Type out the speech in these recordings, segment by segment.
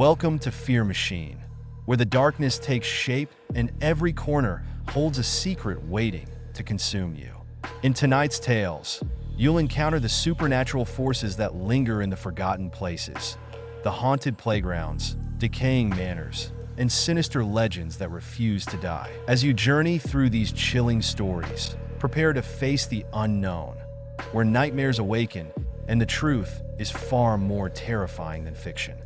Welcome to Fear Machine, where the darkness takes shape and every corner holds a secret waiting to consume you. In tonight's tales, you'll encounter the supernatural forces that linger in the forgotten places, the haunted playgrounds, decaying manors, and sinister legends that refuse to die. As you journey through these chilling stories, prepare to face the unknown, where nightmares awaken and the truth is far more terrifying than fiction.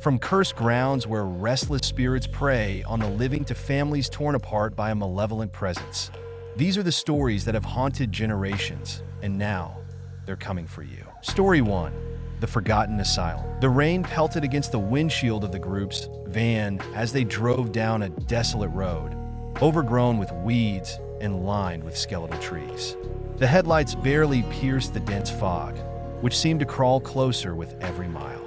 From cursed grounds where restless spirits prey on the living to families torn apart by a malevolent presence, these are the stories that have haunted generations, and now they're coming for you. Story 1. The Forgotten Asylum. The rain pelted against the windshield of the group's van as they drove down a desolate road, overgrown with weeds and lined with skeletal trees. The headlights barely pierced the dense fog, which seemed to crawl closer with every mile.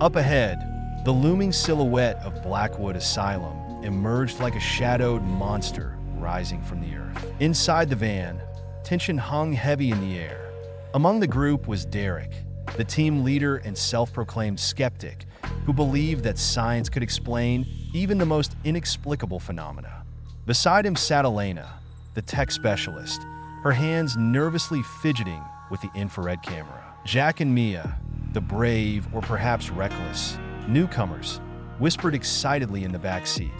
Up ahead, the looming silhouette of Blackwood Asylum emerged like a shadowed monster rising from the earth. Inside the van, tension hung heavy in the air. Among the group was Derek, the team leader and self-proclaimed skeptic who believed that science could explain even the most inexplicable phenomena. Beside him sat Elena, the tech specialist, her hands nervously fidgeting with the infrared camera. Jack and Mia, the brave or perhaps reckless newcomers, whispered excitedly in the back seat,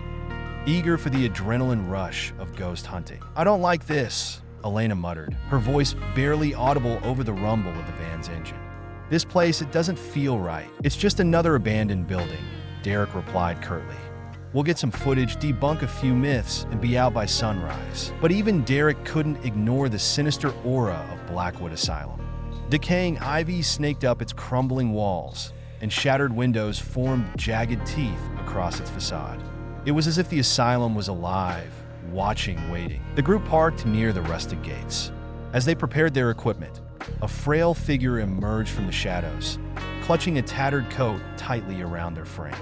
eager for the adrenaline rush of ghost hunting. "I don't like this," Elena muttered, her voice barely audible over the rumble of the van's engine. "This place, it doesn't feel right. It's just another abandoned building," Derek replied curtly. "We'll get some footage, debunk a few myths, and be out by sunrise." But even Derek couldn't ignore the sinister aura of Blackwood Asylum. Decaying ivy snaked up its crumbling walls, and shattered windows formed jagged teeth across its facade. It was as if the asylum was alive, watching, waiting. The group parked near the rusted gates. As they prepared their equipment, a frail figure emerged from the shadows, clutching a tattered coat tightly around their frame.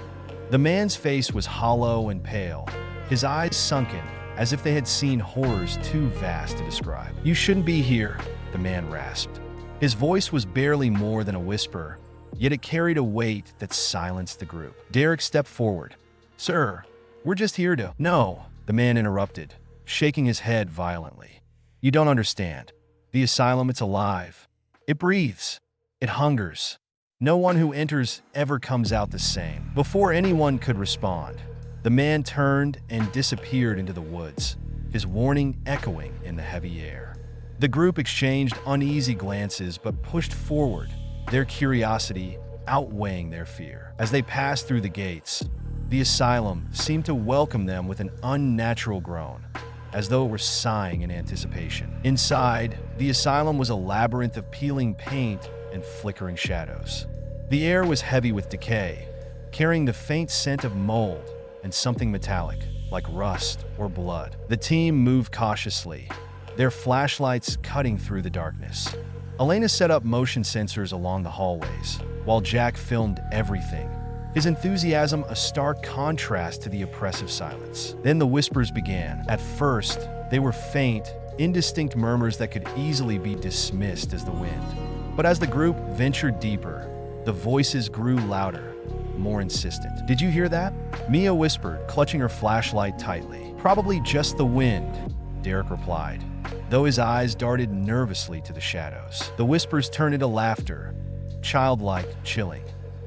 The man's face was hollow and pale, his eyes sunken as if they had seen horrors too vast to describe. "You shouldn't be here," the man rasped. His voice was barely more than a whisper, yet it carried a weight that silenced the group. Derek stepped forward. "Sir, we're just here to—" "No," the man interrupted, shaking his head violently. "You don't understand. The asylum, it's alive. It breathes. It hungers. No one who enters ever comes out the same." Before anyone could respond, the man turned and disappeared into the woods, his warning echoing in the heavy air. The group exchanged uneasy glances but pushed forward, their curiosity outweighing their fear. As they passed through the gates, the asylum seemed to welcome them with an unnatural groan, as though it were sighing in anticipation. Inside, the asylum was a labyrinth of peeling paint and flickering shadows. The air was heavy with decay, carrying the faint scent of mold and something metallic, like rust or blood. The team moved cautiously, their flashlights cutting through the darkness. Elena set up motion sensors along the hallways, while Jack filmed everything, his enthusiasm a stark contrast to the oppressive silence. Then the whispers began. At first, they were faint, indistinct murmurs that could easily be dismissed as the wind. But as the group ventured deeper, the voices grew louder, more insistent. "Did you hear that?" Mia whispered, clutching her flashlight tightly. "Probably just the wind," Derek replied, though his eyes darted nervously to the shadows. The whispers turned into laughter, childlike, chilling.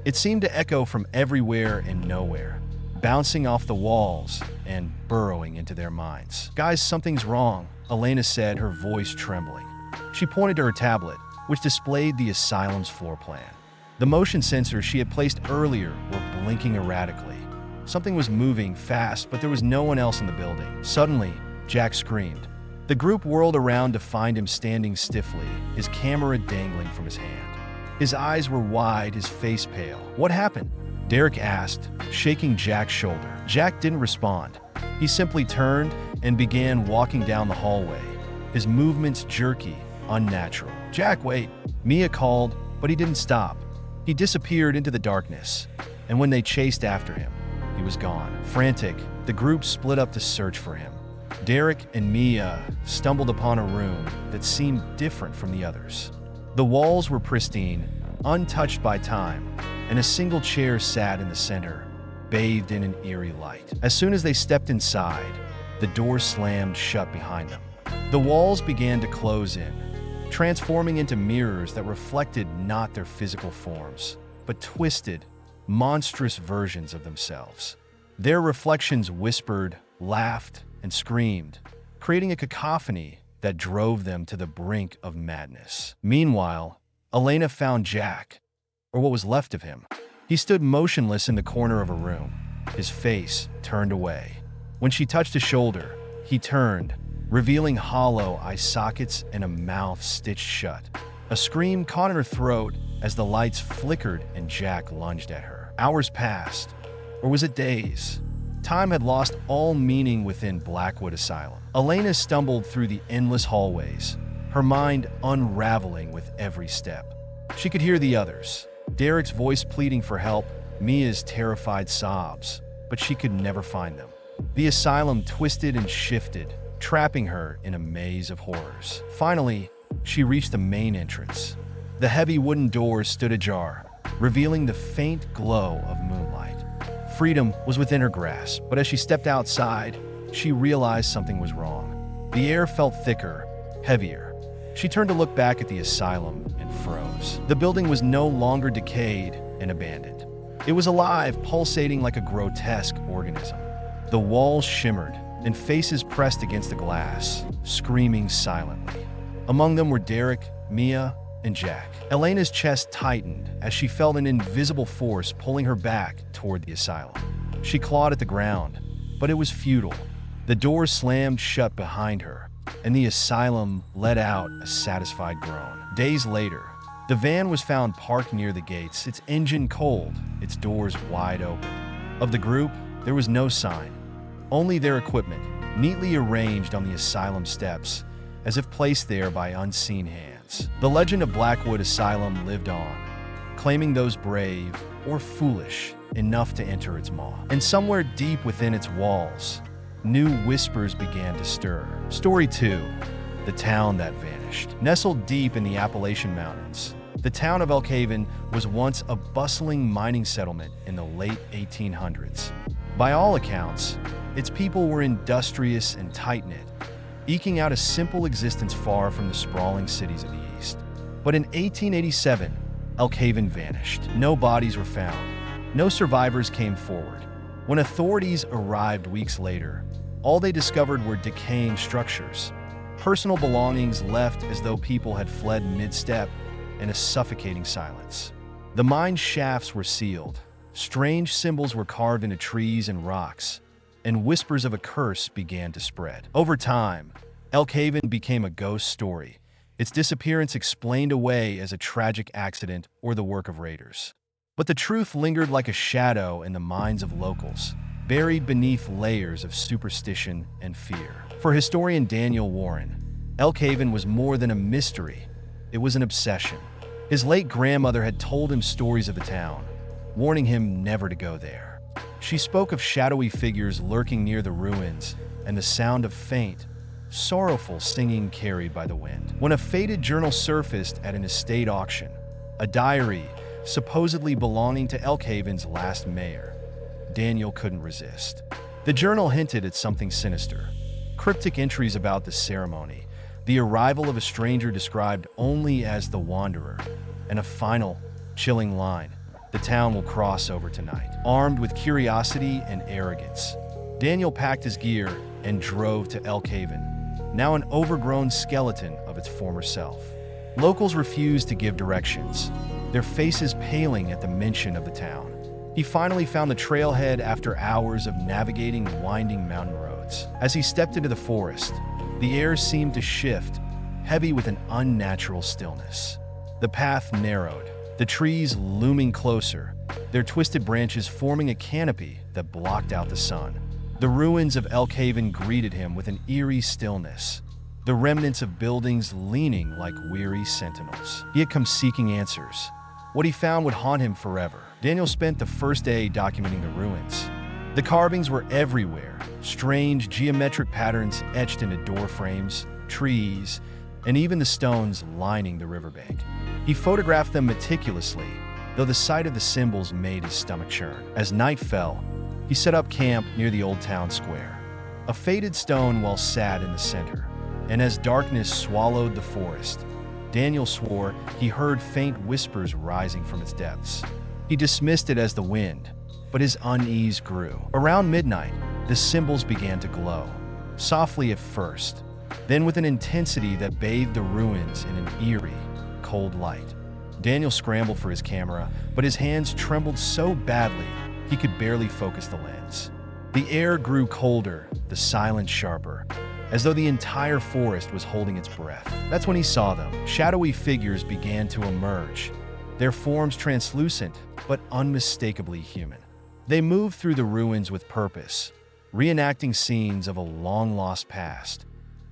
It seemed to echo from everywhere and nowhere, bouncing off the walls and burrowing into their minds. "Guys, something's wrong," Elena said, her voice trembling. She pointed to her tablet, which displayed the asylum's floor plan. The motion sensors she had placed earlier were blinking erratically. Something was moving fast, but there was no one else in the building. Suddenly, Jack screamed. The group whirled around to find him standing stiffly, his camera dangling from his hand. His eyes were wide, his face pale. "What happened?" Derek asked, shaking Jack's shoulder. Jack didn't respond. He simply turned and began walking down the hallway, his movements jerky, unnatural. "Jack, wait!" Mia called, but he didn't stop. He disappeared into the darkness, and when they chased after him, he was gone. Frantic, the group split up to search for him. Derek and Mia stumbled upon a room that seemed different from the others. The walls were pristine, untouched by time, and a single chair sat in the center, bathed in an eerie light. As soon as they stepped inside, the door slammed shut behind them. The walls began to close in, transforming into mirrors that reflected not their physical forms, but twisted, monstrous versions of themselves. Their reflections whispered, laughed, and screamed, creating a cacophony that drove them to the brink of madness. Meanwhile, Elena found Jack, or what was left of him. He stood motionless in the corner of a room, his face turned away. When she touched his shoulder, he turned, revealing hollow eye sockets and a mouth stitched shut. A scream caught in her throat as the lights flickered and Jack lunged at her. Hours passed, or was it days? Time had lost all meaning within Blackwood Asylum. Elena stumbled through the endless hallways, her mind unraveling with every step. She could hear the others, Derek's voice pleading for help, Mia's terrified sobs, but she could never find them. The asylum twisted and shifted, trapping her in a maze of horrors. Finally, she reached the main entrance. The heavy wooden doors stood ajar, revealing the faint glow of moonlight. Freedom was within her grasp, but as she stepped outside, she realized something was wrong. The air felt thicker, heavier. She turned to look back at the asylum and froze. The building was no longer decayed and abandoned. It was alive, pulsating like a grotesque organism. The walls shimmered, and faces pressed against the glass, screaming silently. Among them were Derek, Mia, and Jack. Elena's chest tightened as she felt an invisible force pulling her back toward the asylum. She clawed at the ground, but it was futile. The door slammed shut behind her, and the asylum let out a satisfied groan. Days later, the van was found parked near the gates, its engine cold, its doors wide open. Of the group, there was no sign, only their equipment, neatly arranged on the asylum steps, as if placed there by unseen hands. The legend of Blackwood Asylum lived on, claiming those brave or foolish enough to enter its maw. And somewhere deep within its walls, new whispers began to stir. Story 2, The Town That Vanished. Nestled deep in the Appalachian Mountains, the town of Elk Haven was once a bustling mining settlement in the late 1800s. By all accounts, its people were industrious and tight-knit, eking out a simple existence far from the sprawling cities of the East. But in 1887, Elk Haven vanished. No bodies were found. No survivors came forward. When authorities arrived weeks later, all they discovered were decaying structures, personal belongings left as though people had fled mid-step, and a suffocating silence. The mine shafts were sealed. Strange symbols were carved into trees and rocks, and whispers of a curse began to spread. Over time, Elk Haven became a ghost story, its disappearance explained away as a tragic accident or the work of raiders. But the truth lingered like a shadow in the minds of locals, buried beneath layers of superstition and fear. For historian Daniel Warren, Elk Haven was more than a mystery, it was an obsession. His late grandmother had told him stories of the town, warning him never to go there. She spoke of shadowy figures lurking near the ruins and the sound of faint, sorrowful singing carried by the wind. When a faded journal surfaced at an estate auction, a diary supposedly belonging to Elk Haven's last mayor, Daniel couldn't resist. The journal hinted at something sinister. Cryptic entries about the ceremony, the arrival of a stranger described only as the Wanderer, and a final, chilling line: "The town will cross over tonight." Armed with curiosity and arrogance, Daniel packed his gear and drove to Elk Haven, now an overgrown skeleton of its former self. Locals refused to give directions, their faces paling at the mention of the town. He finally found the trailhead after hours of navigating winding mountain roads. As he stepped into the forest, the air seemed to shift, heavy with an unnatural stillness. The path narrowed, the trees looming closer, their twisted branches forming a canopy that blocked out the sun. The ruins of Elk Haven greeted him with an eerie stillness, the remnants of buildings leaning like weary sentinels. He had come seeking answers. What he found would haunt him forever. Daniel spent the first day documenting the ruins. The carvings were everywhere, strange geometric patterns etched into door frames, trees, and even the stones lining the riverbank. He photographed them meticulously, though the sight of the symbols made his stomach churn. As night fell, He set up camp near the old town square. A faded stone wall sat in the center, and as darkness swallowed the forest, Daniel swore he heard faint whispers rising from its depths. He dismissed it as the wind, but his unease grew. Around midnight, the symbols began to glow, softly at first, then with an intensity that bathed the ruins in an eerie, cold light. Daniel scrambled for his camera, but his hands trembled so badly he could barely focus the lens. The air grew colder, the silence sharper, as though the entire forest was holding its breath. That's when he saw them. Shadowy figures began to emerge, their forms translucent but unmistakably human. They moved through the ruins with purpose, reenacting scenes of a long-lost past.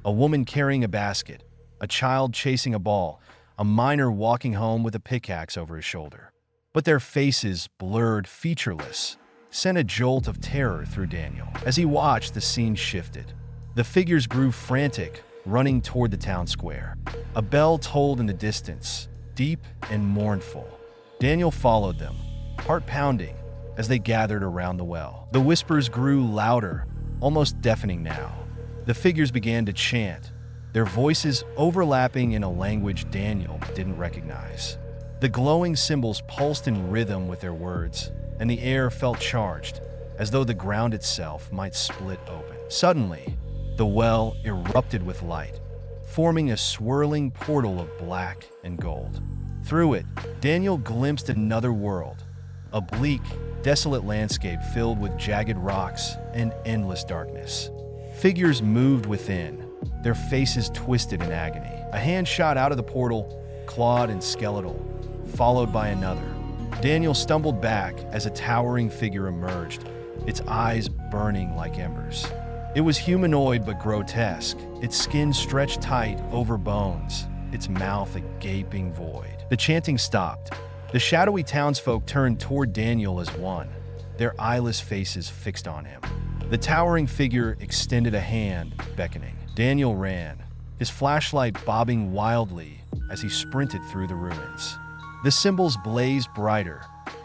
A woman carrying a basket, a child chasing a ball, a miner walking home with a pickaxe over his shoulder. But their faces, blurred, featureless, sent a jolt of terror through Daniel. As he watched, the scene shifted. The figures grew frantic, running toward the town square. A bell tolled in the distance, deep and mournful. Daniel followed them, heart pounding, as they gathered around the well. The whispers grew louder, almost deafening now. The figures began to chant, their voices overlapping in a language Daniel didn't recognize. The glowing symbols pulsed in rhythm with their words, and the air felt charged, as though the ground itself might split open. Suddenly, the well erupted with light, forming a swirling portal of black and gold. Through it, Daniel glimpsed another world, a bleak, desolate landscape filled with jagged rocks and endless darkness. Figures moved within, their faces twisted in agony. A hand shot out of the portal, clawed and skeletal, followed by another. Daniel stumbled back as a towering figure emerged, its eyes burning like embers. It was humanoid but grotesque, its skin stretched tight over bones, its mouth a gaping void. The chanting stopped. The shadowy townsfolk turned toward Daniel as one, their eyeless faces fixed on him. The towering figure extended a hand, beckoning. Daniel ran, his flashlight bobbing wildly as he sprinted through the ruins. The symbols blazed brighter,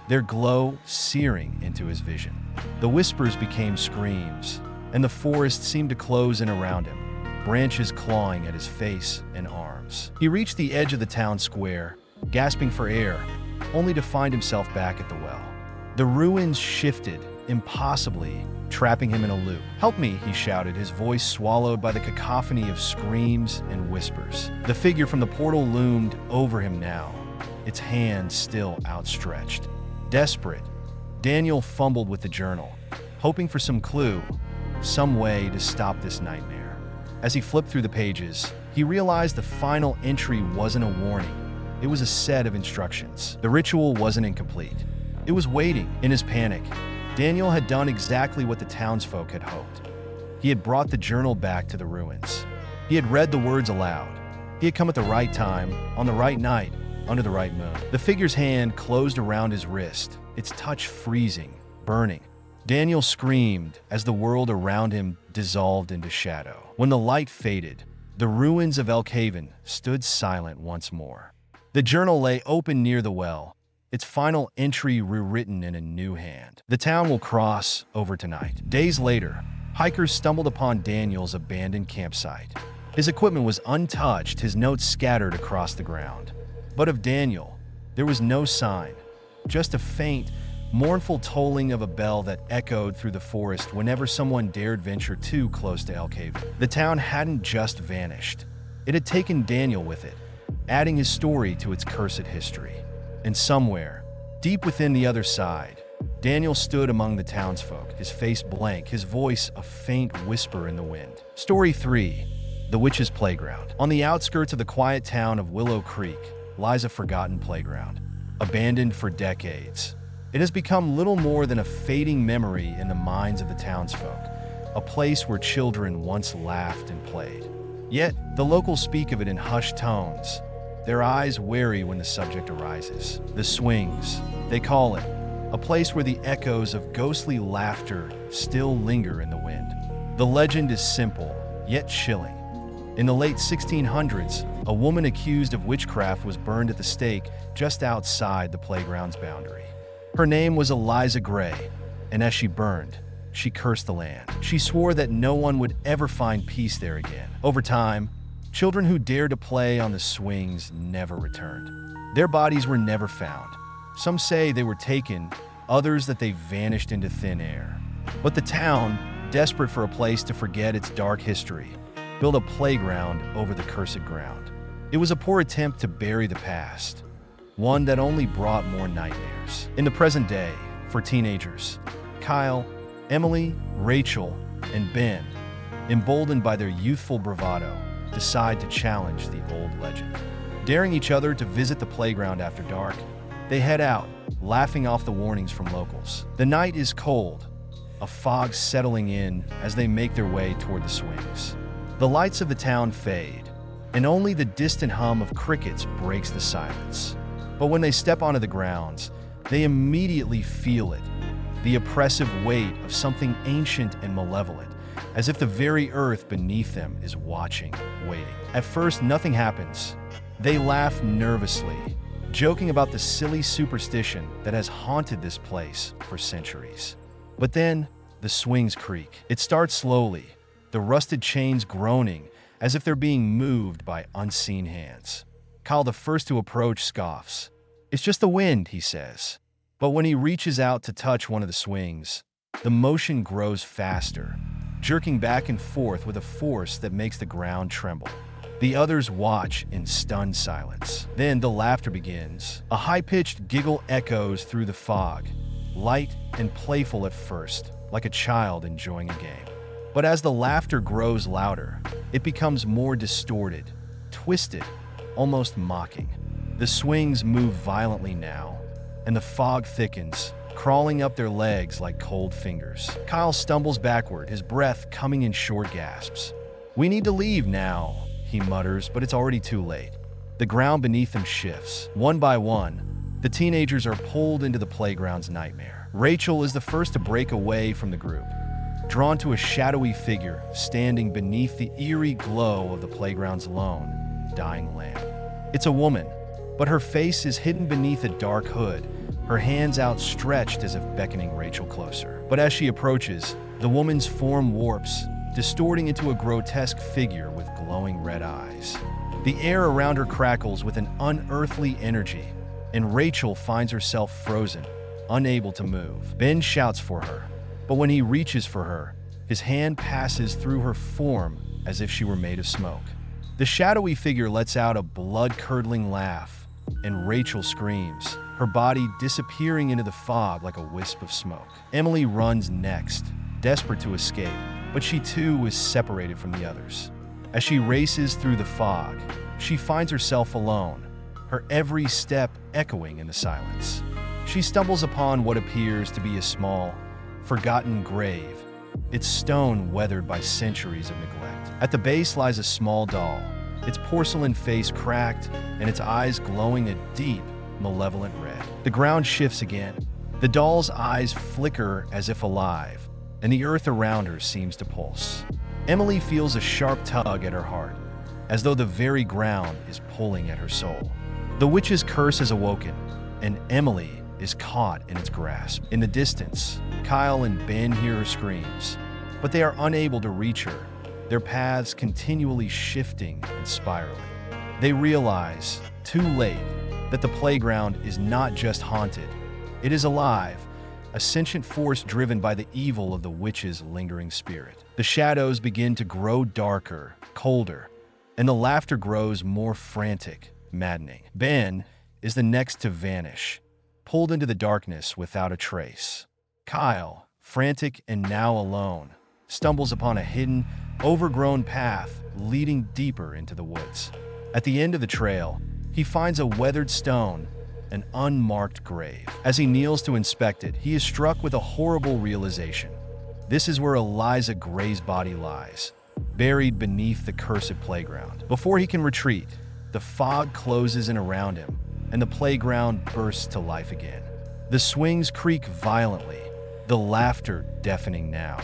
their glow searing into his vision. The whispers became screams, and the forest seemed to close in around him, branches clawing at his face and arms. He reached the edge of the town square, gasping for air, only to find himself back at the well. The ruins shifted, impossibly, trapping him in a loop. "Help me," he shouted, his voice swallowed by the cacophony of screams and whispers. The figure from the portal loomed over him now, its hand still outstretched. Desperate, Daniel fumbled with the journal, hoping for some clue, some way to stop this nightmare. As he flipped through the pages, he realized the final entry wasn't a warning. It was a set of instructions. The ritual wasn't incomplete. It was waiting. In his panic, Daniel had done exactly what the townsfolk had hoped. He had brought the journal back to the ruins. He had read the words aloud. He had come at the right time, on the right night, under the right moon. The figure's hand closed around his wrist, its touch freezing, burning. Daniel screamed as the world around him dissolved into shadow. When the light faded, the ruins of Elkaven stood silent once more. The journal lay open near the well, its final entry rewritten in a new hand. "The town will cross over tonight." Days later, hikers stumbled upon Daniel's abandoned campsite. His equipment was untouched, his notes scattered across the ground. But of Daniel, there was no sign, just a faint, mournful tolling of a bell that echoed through the forest whenever someone dared venture too close to Elkaven. The town hadn't just vanished. It had taken Daniel with it, adding his story to its cursed history. And somewhere, deep within the other side, Daniel stood among the townsfolk, his face blank, his voice a faint whisper in the wind. Story 3. The Witch's Playground. On the outskirts of the quiet town of Willow Creek lies a forgotten playground, abandoned for decades. It has become little more than a fading memory in the minds of the townsfolk, a place where children once laughed and played. Yet, the locals speak of it in hushed tones, their eyes wary when the subject arises. The Swings, they call it, a place where the echoes of ghostly laughter still linger in the wind. The legend is simple, yet chilling. In the late 1600s, a woman accused of witchcraft was burned at the stake just outside the playground's boundary. Her name was Eliza Gray, and as she burned, she cursed the land. She swore that no one would ever find peace there again. Over time, children who dared to play on the swings never returned. Their bodies were never found. Some say they were taken, others that they vanished into thin air. But the town, desperate for a place to forget its dark history, built a playground over the cursed ground. It was a poor attempt to bury the past, one that only brought more nightmares. In the present day, for teenagers, Kyle, Emily, Rachel, and Ben, emboldened by their youthful bravado, decide to challenge the old legend. Daring each other to visit the playground after dark, they head out, laughing off the warnings from locals. The night is cold, a fog settling in as they make their way toward the swings. The lights of the town fade, and only the distant hum of crickets breaks the silence. But when they step onto the grounds, they immediately feel it, the oppressive weight of something ancient and malevolent, as if the very earth beneath them is watching, waiting. At first, nothing happens. They laugh nervously, joking about the silly superstition that has haunted this place for centuries. But then, the swings creak. It starts slowly, the rusted chains groaning as if they're being moved by unseen hands. Kyle, the first to approach, scoffs. "It's just the wind," he says. But when he reaches out to touch one of the swings, the motion grows faster, jerking back and forth with a force that makes the ground tremble. The others watch in stunned silence. Then the laughter begins. A high-pitched giggle echoes through the fog, light and playful at first, like a child enjoying a game. But as the laughter grows louder, it becomes more distorted, twisted, almost mocking. The swings move violently now, and the fog thickens, crawling up their legs like cold fingers. Kyle stumbles backward, his breath coming in short gasps. "We need to leave now," he mutters, but it's already too late. The ground beneath them shifts. One by one, the teenagers are pulled into the playground's nightmare. Rachel is the first to break away from the group, drawn to a shadowy figure standing beneath the eerie glow of the playground's lone, dying lamp. It's a woman, but her face is hidden beneath a dark hood, her hands outstretched as if beckoning Rachel closer. But as she approaches, the woman's form warps, distorting into a grotesque figure with glowing red eyes. The air around her crackles with an unearthly energy, and Rachel finds herself frozen, unable to move. Ben shouts for her, but when he reaches for her, his hand passes through her form as if she were made of smoke. The shadowy figure lets out a blood-curdling laugh, and Rachel screams, her body disappearing into the fog like a wisp of smoke. Emily runs next, desperate to escape, but she too is separated from the others. As she races through the fog, she finds herself alone, her every step echoing in the silence. She stumbles upon what appears to be a small, forgotten grave, its stone weathered by centuries of neglect. At the base lies a small doll, its porcelain face cracked and its eyes glowing a deep, malevolent red. The ground shifts again. The doll's eyes flicker as if alive, and the earth around her seems to pulse. Emily feels a sharp tug at her heart, as though the very ground is pulling at her soul. The witch's curse has awoken, and Emily is caught in its grasp. In the distance, Kyle and Ben hear her screams, but they are unable to reach her, their paths continually shifting and spiraling. They realize, too late, that the playground is not just haunted, it is alive, a sentient force driven by the evil of the witch's lingering spirit. The shadows begin to grow darker, colder, and the laughter grows more frantic, maddening. Ben is the next to vanish, pulled into the darkness without a trace. Kyle, frantic and now alone, stumbles upon a hidden, overgrown path leading deeper into the woods. At the end of the trail, he finds a weathered stone, an unmarked grave. As he kneels to inspect it, he is struck with a horrible realization. This is where Eliza Gray's body lies, buried beneath the cursed playground. Before he can retreat, the fog closes in around him, and the playground bursts to life again. The swings creak violently, the laughter deafening now.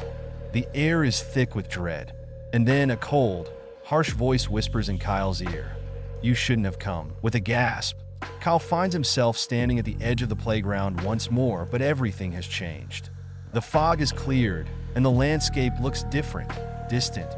The air is thick with dread, and then a cold, harsh voice whispers in Kyle's ear, "You shouldn't have come." With a gasp, Kyle finds himself standing at the edge of the playground once more, but everything has changed. The fog is cleared, and the landscape looks different, distant,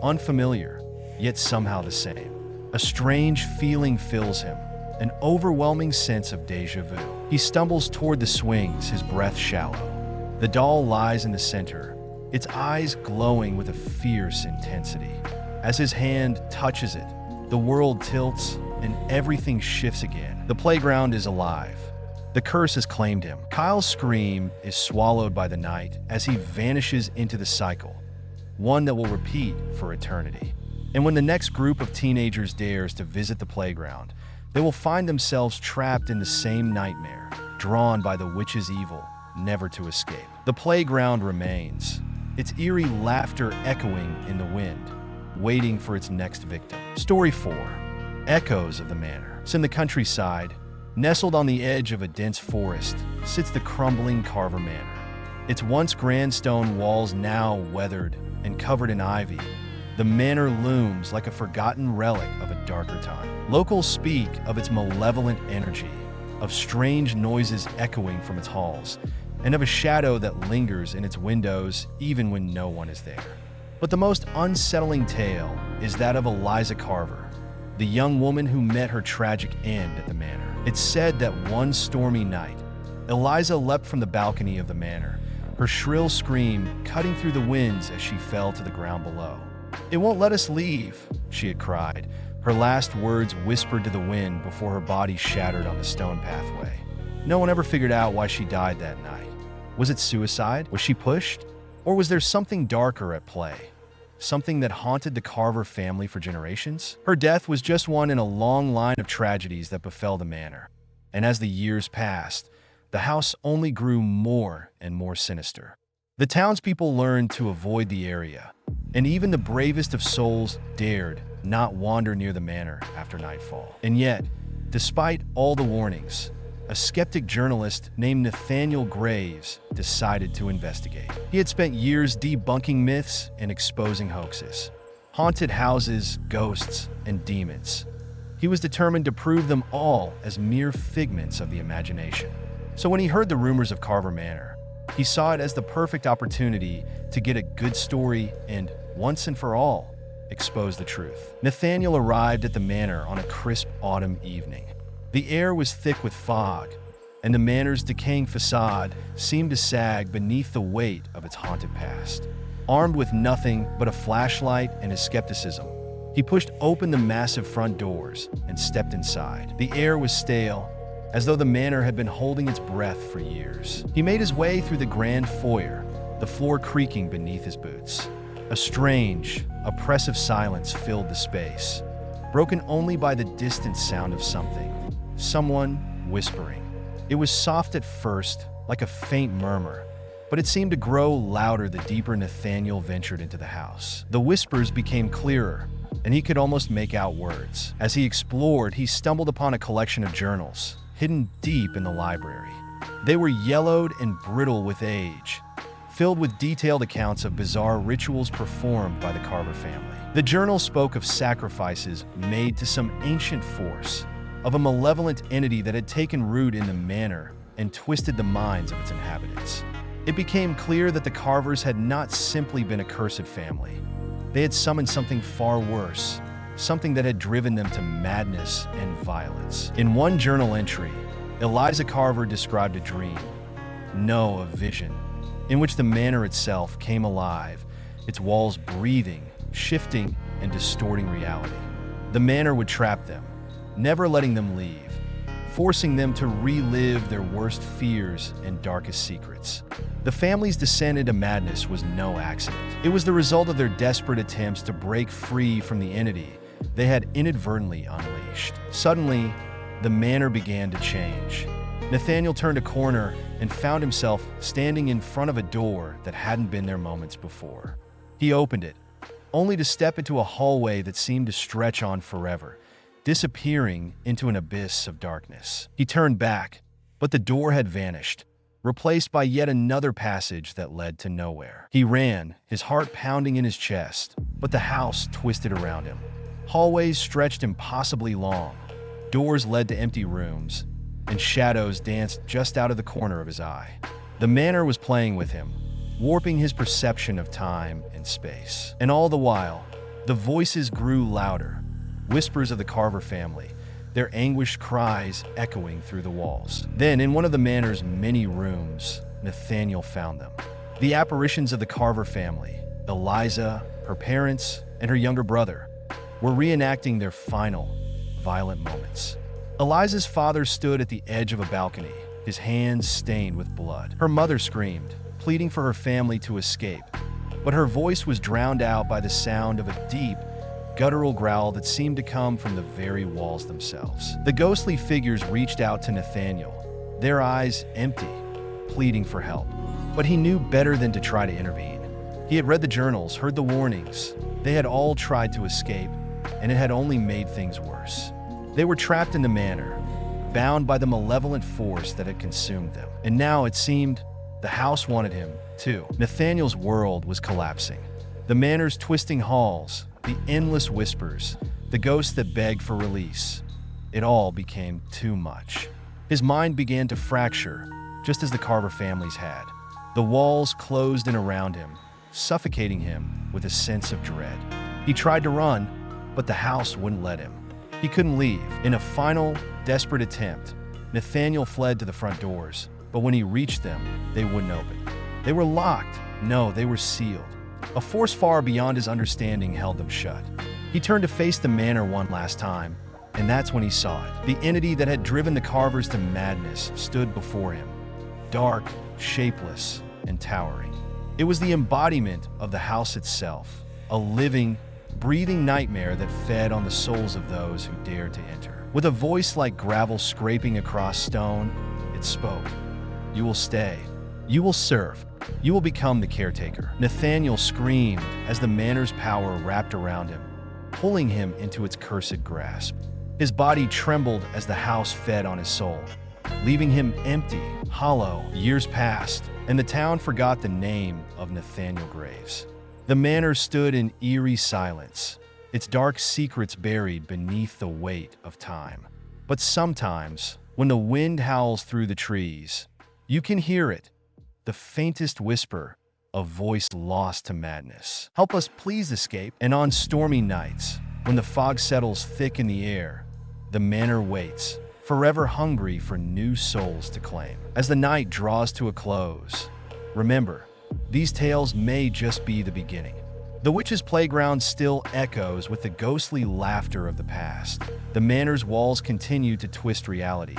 unfamiliar, yet somehow the same. A strange feeling fills him, an overwhelming sense of déjà vu. He stumbles toward the swings, his breath shallow. The doll lies in the center, its eyes glowing with a fierce intensity. As his hand touches it, the world tilts and everything shifts again. The playground is alive. The curse has claimed him. Kyle's scream is swallowed by the night as he vanishes into the cycle, one that will repeat for eternity. And when the next group of teenagers dares to visit the playground, they will find themselves trapped in the same nightmare, drawn by the witch's evil, never to escape. The playground remains, its eerie laughter echoing in the wind, waiting for its next victim. Story 4. Echoes of the Manor. It's in the countryside, nestled on the edge of a dense forest, sits the crumbling Carver Manor. Its once grand stone walls now weathered and covered in ivy, the manor looms like a forgotten relic of a darker time. Locals speak of its malevolent energy, of strange noises echoing from its halls, and of a shadow that lingers in its windows even when no one is there. But the most unsettling tale is that of Eliza Carver, the young woman who met her tragic end at the manor. It's said that one stormy night, Eliza leapt from the balcony of the manor, her shrill scream cutting through the winds as she fell to the ground below. "It won't let us leave," she had cried, her last words whispered to the wind before her body shattered on the stone pathway. No one ever figured out why she died that night. Was it suicide? Was she pushed? Or was there something darker at play? Something that haunted the Carver family for generations? Her death was just one in a long line of tragedies that befell the manor. And as the years passed, the house only grew more and more sinister. The townspeople learned to avoid the area, and even the bravest of souls dared not wander near the manor after nightfall. And yet, despite all the warnings, a skeptic journalist named Nathaniel Graves decided to investigate. He had spent years debunking myths and exposing hoaxes, haunted houses, ghosts, and demons. He was determined to prove them all as mere figments of the imagination. So when he heard the rumors of Carver Manor, he saw it as the perfect opportunity to get a good story and, once and for all, expose the truth. Nathaniel arrived at the manor on a crisp autumn evening. The air was thick with fog, and the manor's decaying facade seemed to sag beneath the weight of its haunted past. Armed with nothing but a flashlight and his skepticism, he pushed open the massive front doors and stepped inside. The air was stale, as though the manor had been holding its breath for years. He made his way through the grand foyer, the floor creaking beneath his boots. A strange, oppressive silence filled the space, broken only by the distant sound of someone whispering. It was soft at first, like a faint murmur, but it seemed to grow louder the deeper Nathaniel ventured into the house. The whispers became clearer, and he could almost make out words. As he explored, he stumbled upon a collection of journals, hidden deep in the library. They were yellowed and brittle with age, filled with detailed accounts of bizarre rituals performed by the Carver family. The journal spoke of sacrifices made to some ancient force, of a malevolent entity that had taken root in the manor and twisted the minds of its inhabitants. It became clear that the Carvers had not simply been a cursed family. They had summoned something far worse, something that had driven them to madness and violence. In one journal entry, Eliza Carver described a dream, no, a vision, in which the manor itself came alive, its walls breathing, shifting, and distorting reality. The manor would trap them, never letting them leave, forcing them to relive their worst fears and darkest secrets. The family's descent into madness was no accident. It was the result of their desperate attempts to break free from the entity they had inadvertently unleashed. Suddenly, the manor began to change. Nathaniel turned a corner and found himself standing in front of a door that hadn't been there moments before. He opened it, only to step into a hallway that seemed to stretch on forever, disappearing into an abyss of darkness. He turned back, but the door had vanished, replaced by yet another passage that led to nowhere. He ran, his heart pounding in his chest, but the house twisted around him. Hallways stretched impossibly long, doors led to empty rooms, and shadows danced just out of the corner of his eye. The manor was playing with him, warping his perception of time and space. And all the while, the voices grew louder, whispers of the Carver family, their anguished cries echoing through the walls. Then, in one of the manor's many rooms, Nathaniel found them. The apparitions of the Carver family, Eliza, her parents, and her younger brother, were reenacting their final, violent moments. Eliza's father stood at the edge of a balcony, his hands stained with blood. Her mother screamed, pleading for her family to escape, but her voice was drowned out by the sound of a deep, guttural growl that seemed to come from the very walls themselves. The ghostly figures reached out to Nathaniel, their eyes empty, pleading for help. But he knew better than to try to intervene. He had read the journals, heard the warnings. They had all tried to escape, and it had only made things worse. They were trapped in the manor, bound by the malevolent force that had consumed them. And now it seemed the house wanted him, too. Nathaniel's world was collapsing. The manor's twisting halls, the endless whispers, the ghosts that begged for release. It all became too much. His mind began to fracture, just as the Carver families had. The walls closed in around him, suffocating him with a sense of dread. He tried to run, but the house wouldn't let him. He couldn't leave. In a final, desperate attempt, Nathaniel fled to the front doors, but when he reached them, they wouldn't open. They were locked. No, they were sealed. A force far beyond his understanding held them shut. He turned to face the manor one last time, and that's when he saw it. The entity that had driven the Carvers to madness stood before him, dark, shapeless, and towering. It was the embodiment of the house itself, a living, breathing nightmare that fed on the souls of those who dared to enter. With a voice like gravel scraping across stone, it spoke. "You will stay. You will serve. You will become the caretaker." Nathaniel screamed as the manor's power wrapped around him, pulling him into its cursed grasp. His body trembled as the house fed on his soul, leaving him empty, hollow. Years passed, and the town forgot the name of Nathaniel Graves. The manor stood in eerie silence, its dark secrets buried beneath the weight of time. But sometimes, when the wind howls through the trees, you can hear it, the faintest whisper, a voice lost to madness. Help us please escape. And on stormy nights, when the fog settles thick in the air, the manor waits, forever hungry for new souls to claim. As the night draws to a close, remember, these tales may just be the beginning. The witch's playground still echoes with the ghostly laughter of the past. The manor's walls continue to twist reality,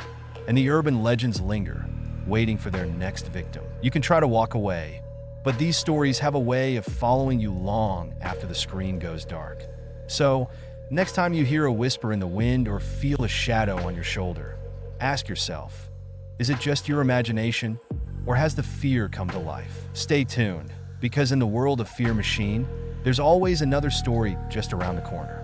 and the urban legends linger, waiting for their next victim. You can try to walk away, but these stories have a way of following you long after the screen goes dark. So, next time you hear a whisper in the wind or feel a shadow on your shoulder, ask yourself, is it just your imagination, or has the fear come to life? Stay tuned, because in the world of Fear Machine, there's always another story just around the corner.